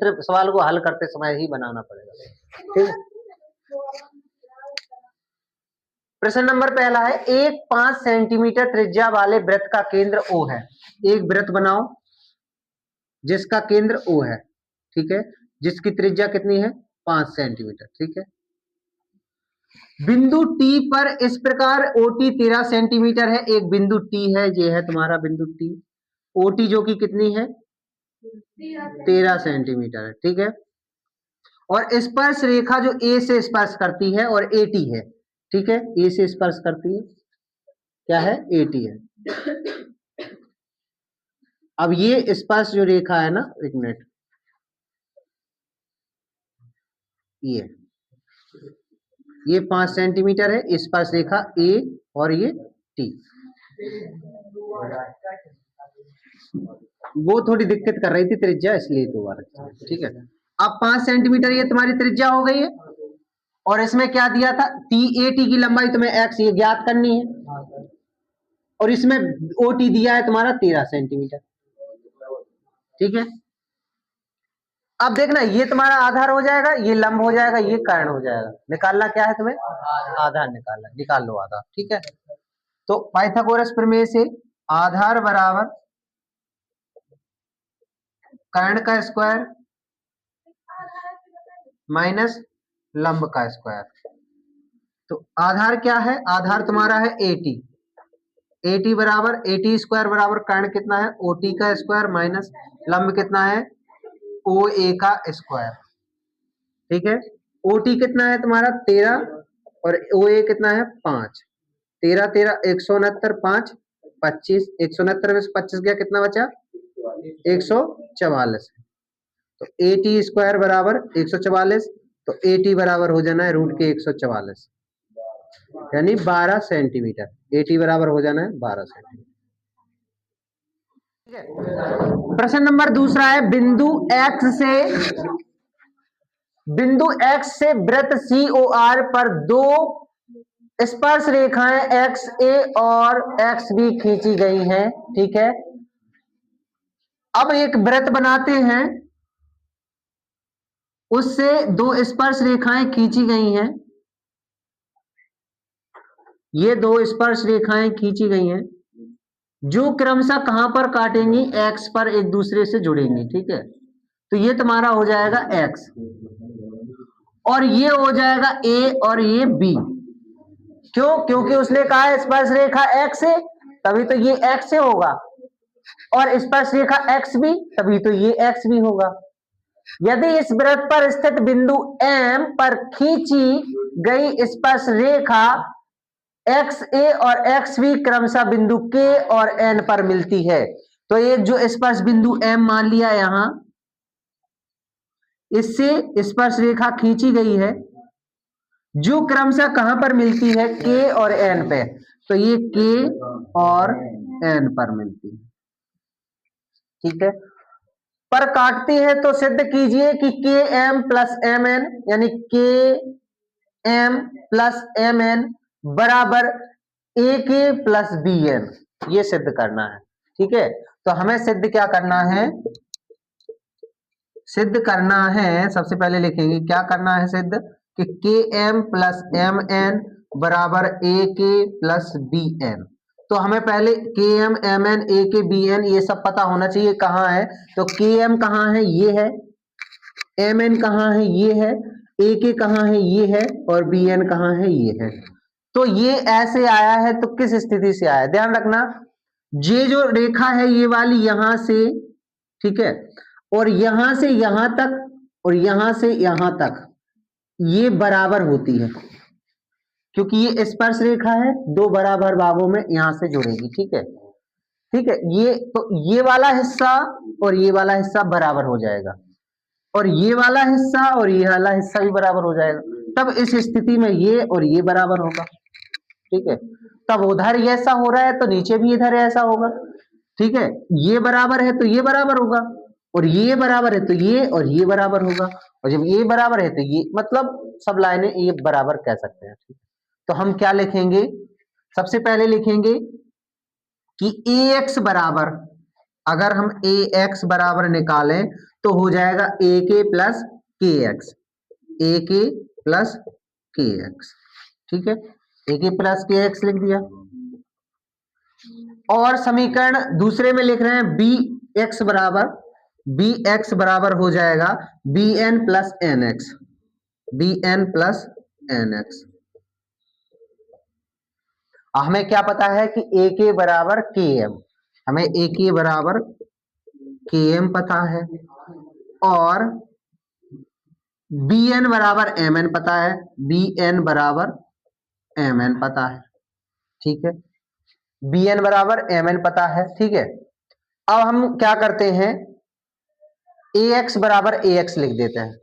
सवाल को हल करते समय ही बनाना पड़ेगा, ठीक है। प्रश्न नंबर पहला है, एक 5 सेंटीमीटर त्रिज्या वाले वृत्त का केंद्र O है। एक वृत्त बनाओ जिसका केंद्र O है, ठीक है, जिसकी त्रिज्या कितनी है 5 सेंटीमीटर, ठीक है। बिंदु T पर इस प्रकार OT 13 सेंटीमीटर है। एक बिंदु T है, ये है तुम्हारा बिंदु T, OT जो कि कितनी है 13 सेंटीमीटर है, ठीक है। और स्पर्श रेखा जो A से स्पर्श करती है और AT है, ठीक है, A से स्पर्श करती है, क्या है AT है। अब ये स्पर्श जो रेखा है ना, एक मिनट, ये 5 सेंटीमीटर है स्पर्श रेखा A और ये T। वो थोड़ी दिक्कत कर रही थी त्रिज्या, इसलिए दोबारा, ठीक है। अब 5 सेंटीमीटर ये तुम्हारी त्रिज्या हो गई है, और इसमें क्या दिया था AT की लंबाई तुम्हें x ये ज्ञात करनी है, और इसमें OT दिया है तुम्हारा 13 सेंटीमीटर, ठीक है। अब देखना ये तुम्हारा आधार हो जाएगा, ये लंब हो जाएगा, ये कर्ण हो जाएगा। निकालना क्या है तुम्हें, आधार निकालना, निकाल लो आधार, ठीक है। तो पाइथागोरस प्रमेय से आधार बराबर कर्ण का स्क्वायर माइनस लंब का स्क्वायर। तो आधार क्या है, आधार तुम्हारा है AT, AT बराबर AT स्क्वायर बराबर कर्ण कितना है OT का स्क्वायर माइनस लंब कितना है OA का स्क्वायर, ठीक है। OT कितना है तुम्हारा 13 और OA कितना है 5, 13 13 169, 5 25, 169 में से 25 गया, कितना बचा 144। तो AT स्क्वायर बराबर 144, तो AT बराबर हो जाना है रूट के 144, यानी 12 सेंटीमीटर। AT बराबर हो जाना है 12 सेंटीमीटर, ठीक है। प्रश्न नंबर दूसरा है, बिंदु X से वृत्त COR पर दो स्पर्श रेखाएं XA और XB खींची गई हैं, ठीक है। अब एक वृत्त बनाते हैं, उससे दो स्पर्श रेखाएं खींची गई हैं, ये दो स्पर्श रेखाएं खींची गई हैं जो क्रमशः कहां पर काटेंगी, X पर एक दूसरे से जुड़ेंगी, ठीक है। तो ये तुम्हारा हो जाएगा X और ये हो जाएगा A और ये B। क्यों, क्योंकि उसने कहा है स्पर्श रेखा X से, तभी तो ये X से होगा, और स्पर्श रेखा X भी, तभी तो ये X भी होगा। यदि इस वृत्त पर स्थित बिंदु M पर खींची गई स्पर्श रेखा XA और XB क्रमशः बिंदु K और N पर मिलती है, तो एक जो स्पर्श बिंदु M मान लिया यहां, इससे स्पर्श रेखा खींची गई है जो क्रमशः कहां पर मिलती है K और N पे, तो ये K और N पर मिलती है, ठीक है। पर काटती है तो सिद्ध कीजिए कि KM प्लस MN यानी KM प्लस MN बराबर AK प्लस BN, ये सिद्ध करना है, ठीक है। तो हमें सिद्ध क्या करना है, सिद्ध करना है, सबसे पहले लिखेंगे क्या करना है सिद्ध, कि KM प्लस MN बराबर AK प्लस BN। तो हमें पहले KM MN AK BN ये सब पता होना चाहिए कहाँ है। तो KM कहाँ है, ये है, MN कहाँ है, ये है, AK कहाँ है, ये है, और BN कहाँ है, ये है। तो ये ऐसे आया है, तो किस स्थिति से आया, ध्यान रखना, ये जो रेखा है ये वाली यहां से, ठीक है, और यहां से यहां तक और यहां से यहां तक ये बराबर होती है, क्योंकि ये स्पर्श रेखा है, दो बराबर भागों में यहां से जुड़ेगी, ठीक है, ठीक है। ये तो ये वाला हिस्सा और ये वाला हिस्सा बराबर हो जाएगा, और ये वाला हिस्सा और ये वाला हिस्सा भी बराबर हो जाएगा। तब इस स्थिति में ये और ये बराबर होगा, ठीक है। तब उधर ऐसा हो रहा है तो नीचे भी इधर ऐसा होगा, ठीक है। ये बराबर है तो ये बराबर होगा, और ये बराबर है तो ये और ये बराबर होगा, और जब ये बराबर है तो ये, मतलब सब लाइनें ये बराबर कह सकते हैं, ठीक है। तो हम क्या लिखेंगे, सबसे पहले लिखेंगे कि AX बराबर, अगर हम AX बराबर निकालें तो हो जाएगा ए के प्लस के एक्स, ए के प्लस के एक्स। ठीक है, ए के प्लस के एक्स लिख दिया। और समीकरण दूसरे में लिख रहे हैं बी एक्स बराबर हो जाएगा B N plus N X, B N plus N X. हमें क्या पता है कि ए के बराबर के एम, हमें ए के बराबर के एम पता है, और बी एन बराबर एम एन पता है, बी एन बराबर एम एन पता है। ठीक है, बी एन बराबर एम एन पता है। ठीक है, अब हम क्या करते हैं, ए एक्स बराबर ए एक्स लिख देते हैं।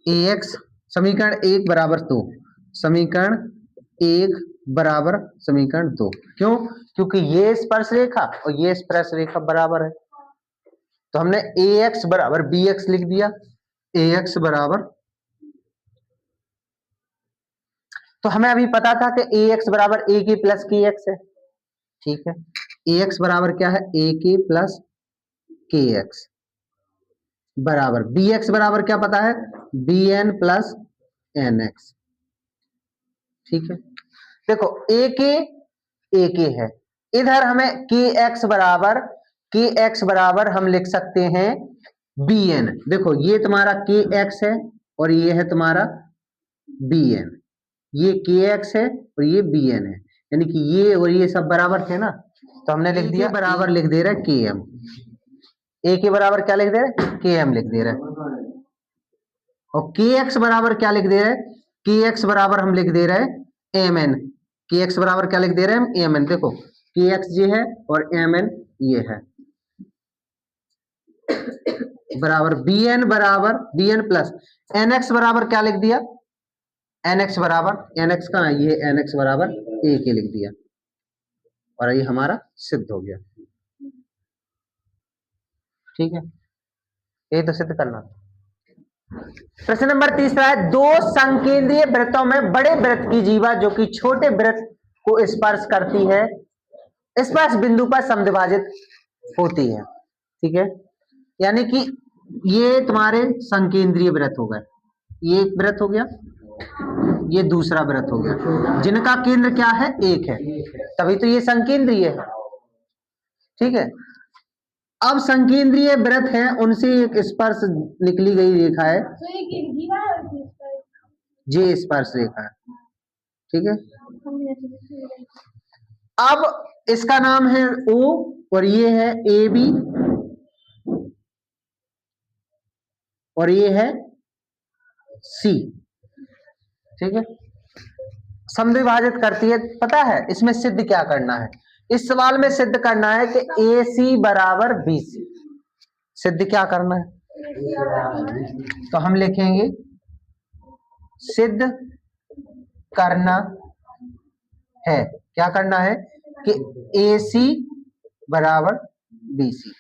ए एक्स समीकरण एक बराबर दो, समीकरण एक बराबर समीकरण दो। क्यों? क्योंकि ये स्पर्श रेखा और ये स्पर्श रेखा बराबर है, तो हमने ए एक्स बराबर बी एक्स लिख दिया। ए एक्स बराबर, तो हमें अभी पता था कि ए एक्स बराबर ए के प्लस के एक्स है। ठीक है, ए एक्स बराबर क्या है, ए के प्लस के एक्स बराबर बी एक्स बराबर क्या पता है, B N plus N X. ठीक है, देखो ए के है, इधर हमें के एक्स बराबर हम लिख सकते हैं बी एन। देखो ये तुम्हारा के एक्स है और ये है तुम्हारा बी एन, ये के एक्स है और ये बी एन है, यानी कि ये और ये सब बराबर थे ना, तो हमने लिख दिया बराबर लिख दे रहा है के एम। ए के बराबर क्या लिख दे रहा है, के एम लिख दे रहा है। और के एक्स बराबर क्या लिख दे रहा है, के एक्स बराबर हम लिख दे रहे हैं एम एन। के एक्स बराबर क्या लिख दे रहे हैं हम, एम एन। देखो के एक्स ये है और एम एन ये है, बराबर B N plus N X बराबर क्या लिख दिया, एन एक्स बराबर, एन एक्स कहां है, ये एन एक्स बराबर ए के लिख दिया, और ये हमारा सिद्ध हो गया। ठीक है, ये तो सिद्ध करना। प्रश्न नंबर तीसरा है, दो संकेंद्रीय वृत्तों में बड़े वृत्त की जीवा जो कि छोटे वृत्त को स्पर्श करती है, स्पर्श बिंदु पर समद्विभाजित होती है। ठीक है, यानी कि ये तुम्हारे संकेंद्रीय वृत्त हो गए, ये एक वृत्त हो गया, ये दूसरा वृत्त हो गया, जिनका केंद्र क्या है, एक है, तभी तो ये संकेंद्रीय है। ठीक है, अब संकेंद्रीय वृत्त है, उनसे एक स्पर्श निकली गई रेखा है, जे स्पर्श रेखा है। ठीक है, अब इसका नाम है ओ और ये है ए बी और ये है सी। ठीक है, समद्विभाजित करती है। पता है इसमें सिद्ध क्या करना है, इस सवाल में सिद्ध करना है कि ए सी बराबर बी सी। सिद्ध क्या करना है, तो हम लिखेंगे सिद्ध करना है, क्या करना है कि ए सी बराबर बी सी,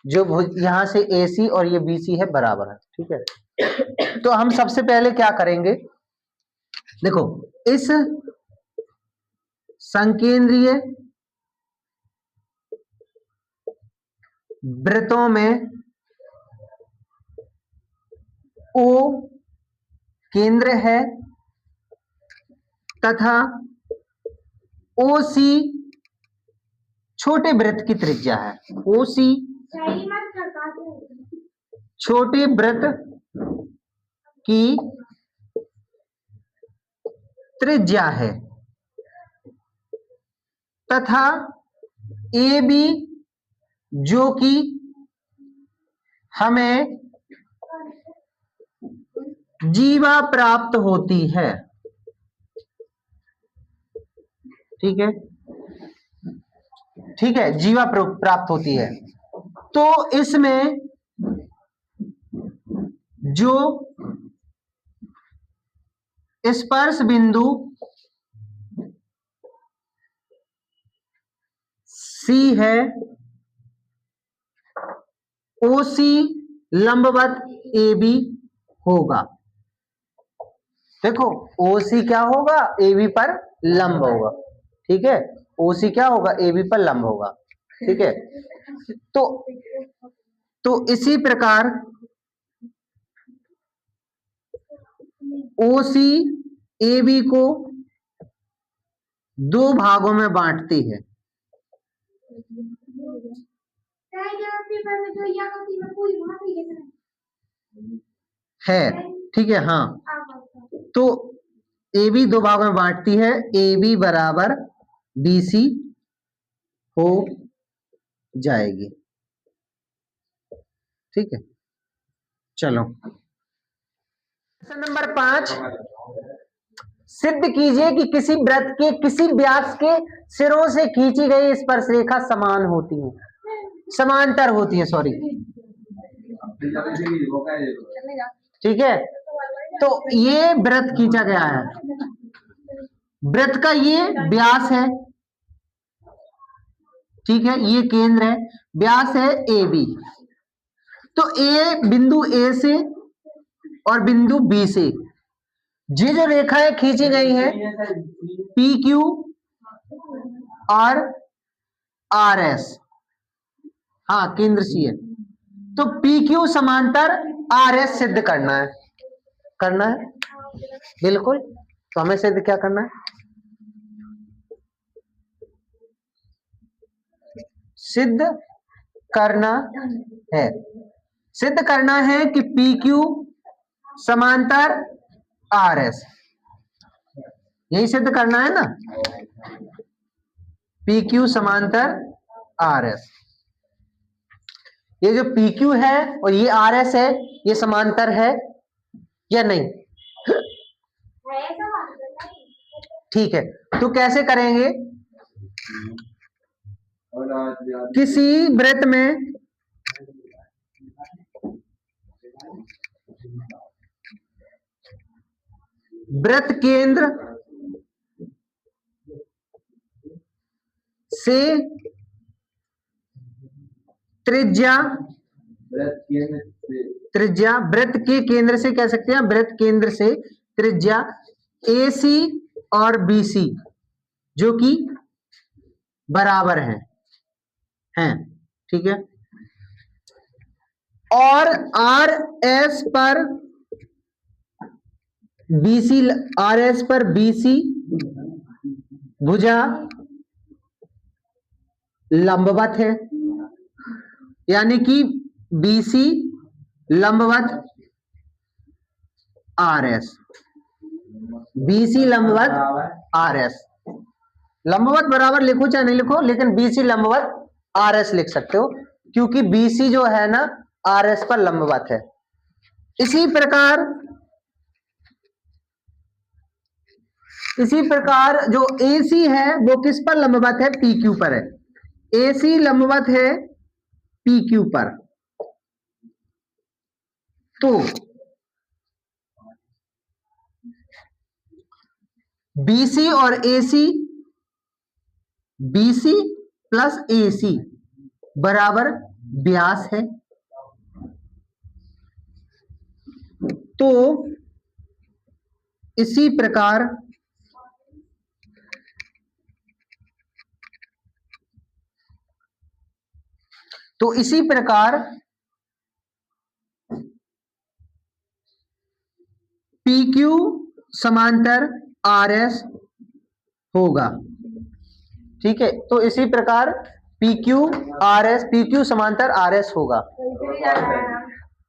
जो यहां से ए सी और ये बी सी है बराबर है। ठीक है, तो हम सबसे पहले क्या करेंगे, देखो इस संकेंद्रीय वृत्तों में ओ केंद्र है तथा ओ सी छोटे वृत्त की त्रिज्या है, ओ सी छोटे वृत्त की त्रिज्या है तथा ए बी जो कि हमें जीवा प्राप्त होती है। ठीक है, ठीक है, जीवा प्राप्त होती है, तो इसमें जो स्पर्श बिंदु सी है, ओ सी लंबवत ए बी होगा। देखो ओ सी क्या होगा, ए बी पर लंब होगा। ठीक है, ओ सी क्या होगा, ए बी पर लंब होगा। ठीक है, तो तो इसी प्रकार ओसी ए बी को दो भागों में बांटती है ठीक है। हाँ, तो ए बी दो भागों में बांटती है, ए बी बराबर बी सी हो जाएगी। ठीक है, चलो क्वेश्चन नंबर 5, सिद्ध कीजिए कि किसी वृत्त के किसी व्यास के सिरों से खींची गई स्पर्शरेखा समान होती है, समांतर होती है, सॉरी। ठीक है, तो ये वृत्त खींचा गया है, वृत्त का ये व्यास है, ठीक है, ये केंद्र है, व्यास है ए बी। तो ए बिंदु ए से और बिंदु बी से ये जो रेखाएं खींची गई हैं पी क्यू और आर एस, हाँ केंद्र सी है, तो पी क्यू समांतर आर एस सिद्ध करना है, बिल्कुल। तो हमें सिद्ध क्या करना है, सिद्ध करना है, सिद्ध करना है कि पी क्यू समांतर आर एस, यही सिद्ध करना है ना, पी क्यू समांतर आर एस। ये जो पी क्यू है और ये आर एस है, ये समांतर है या नहीं? ठीक है, तो कैसे करेंगे, किसी वृत्त में वृत्त केंद्र से त्रिज्या, वृत्त के केंद्र से कह सकते हैं, वृत्त केंद्र से त्रिज्या ए सी और बी सी जो कि बराबर हैं, ठीक है, और आर एस पर बीसी, आर एस पर बीसी भुजा लंबवत है, यानी कि बीसी लंबवत आर एस, बीसी लंबवत आर एस, लंबवत बराबर लिखो चाहे नहीं लिखो, लेकिन बीसी लंबवत आर एस लिख सकते हो, क्योंकि बीसी जो है ना आर एस पर लंबवत है। इसी प्रकार जो AC है वो किस पर लंबवत है, PQ पर है, AC लंबवत है PQ पर। तो BC और AC, BC प्लस AC बराबर व्यास है, तो इसी प्रकार PQ समांतर RS होगा। ठीक है, तो इसी प्रकार PQ समांतर RS होगा।